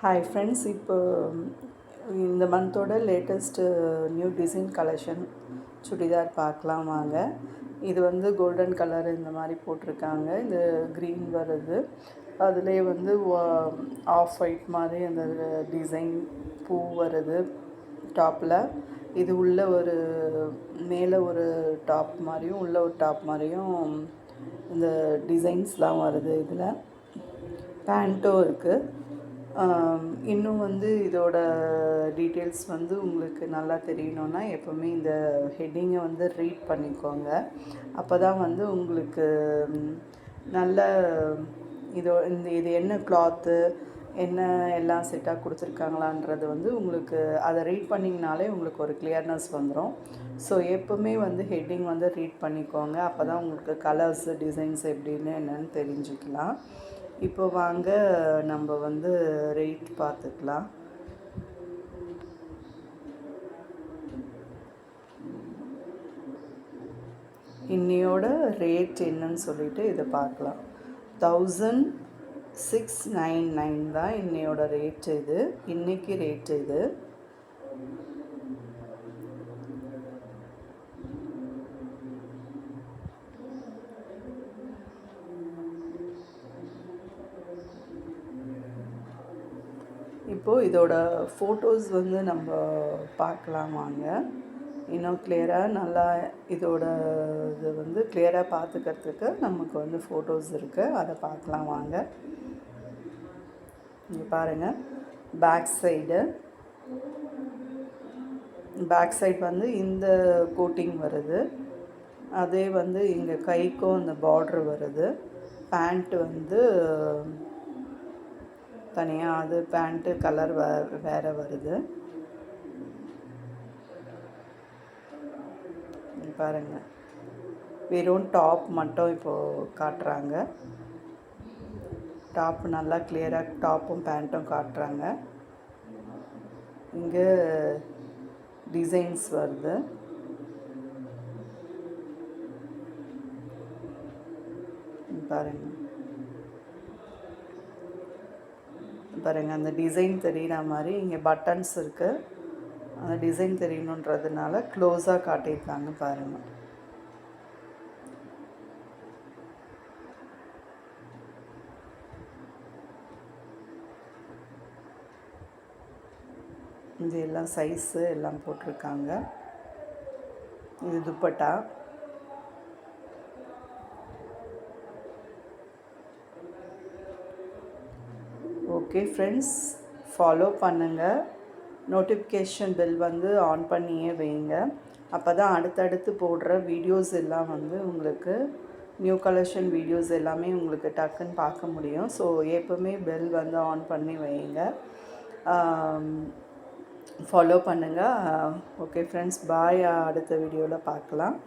Hi friends, இப்போ இந்த மந்தோட latest new design collection churidar பார்க்கலாம் வாங்க. இது வந்து கோல்டன் கலர் இந்த மாதிரி போட்டிருக்காங்க. இது க்ரீன் வருது. அதுலேயே வந்து ஆஃப் ஒயிட் மாதிரி அந்த டிசைன் பூ வருது டாப்பில். இது உள்ள ஒரு மேலே ஒரு டாப் மாதிரியும் உள்ள ஒரு டாப் மாதிரியும் இந்த டிசைன்ஸ்லாம் வருது. இதில் பேண்ட்டும் இருக்குது. இன்னும் வந்து இதோட டீட்டெயில்ஸ் வந்து உங்களுக்கு நல்லா தெரியணுன்னா எப்போவுமே இந்த ஹெட்டிங்கை வந்து ரீட் பண்ணிக்கோங்க. அப்போ தான் வந்து உங்களுக்கு நல்ல இது என்ன கிளாத்து என்ன எல்லாம் செட்டாக கொடுத்துருக்காங்களான்றது வந்து உங்களுக்கு அதை ரீட் பண்ணிங்கனாலே உங்களுக்கு ஒரு கிளியர்னஸ் வந்துடும். ஸோ எப்போவுமே வந்து ஹெட்டிங் வந்து ரீட் பண்ணிக்கோங்க. அப்போ தான் உங்களுக்கு கலர்ஸு டிசைன்ஸ் எப்படின்னு என்னென்னு தெரிஞ்சுக்கலாம். இப்போ வாங்க நம்ம வந்து ரேட் பார்த்துக்கலாம். இன்னையோட ரேட் என்னன்னு சொல்லிட்டு இதை பார்க்கலாம். 1699 தான் இன்னையோட ரேட். இது இன்னைக்கு ரேட். இது இப்போது இதோட ஃபோட்டோஸ் வந்து நம்ம பார்க்கலாம் வாங்க. இன்னும் கிளியராக நல்லா இதோட இது வந்து கிளியராக பார்த்துக்கிறதுக்கு நமக்கு வந்து ஃபோட்டோஸ் இருக்குது. அதை பார்க்கலாம் வாங்க. இங்கே பாருங்கள், பேக் சைடு வந்து இந்த கோட்டிங் வருது. அதே வந்து இங்கே கைக்கும் அந்த பார்ட்ரு வருது. பேண்ட்டு வந்து தனியாக, அது பேண்ட்டு கலர் வேறு வருது. பாருங்கள், வெறும் டாப் மட்டும் இப்போது காட்டுறாங்க. டாப் நல்லா கிளியராக டாப்பும் பேண்ட்டும் காட்டுறாங்க. இங்கே டிசைன்ஸ் வருது. பாருங்கள் அந்த டிசைன் தெரிகிற மாதிரி இங்கே பட்டன்ஸ் இருக்குது. அந்த டிசைன் தெரியணுன்றதுனால க்ளோஸாக காட்டியிருக்காங்க பாருங்கள். இது எல்லாம் சைஸு எல்லாம் போட்டிருக்காங்க. இது துப்பட்டா. ஓகே ஃப்ரெண்ட்ஸ், ஃபாலோ பண்ணுங்கள். நோட்டிஃபிகேஷன் பெல் வந்து ஆன் பண்ணியே வைங்க. அப்போ தான் அடுத்தடுத்து போடுற வீடியோஸ் எல்லாம் வந்து உங்களுக்கு நியூ கலெக்ஷன் வீடியோஸ் எல்லாமே உங்களுக்கு டக்குன்னு பார்க்க முடியும். ஸோ எப்போவுமே பெல் வந்து ஆன் பண்ணி வைங்க. ஃபாலோ பண்ணுங்கள். ஓகே ஃப்ரெண்ட்ஸ், பாய். அடுத்த வீடியோவில் பார்க்கலாம்.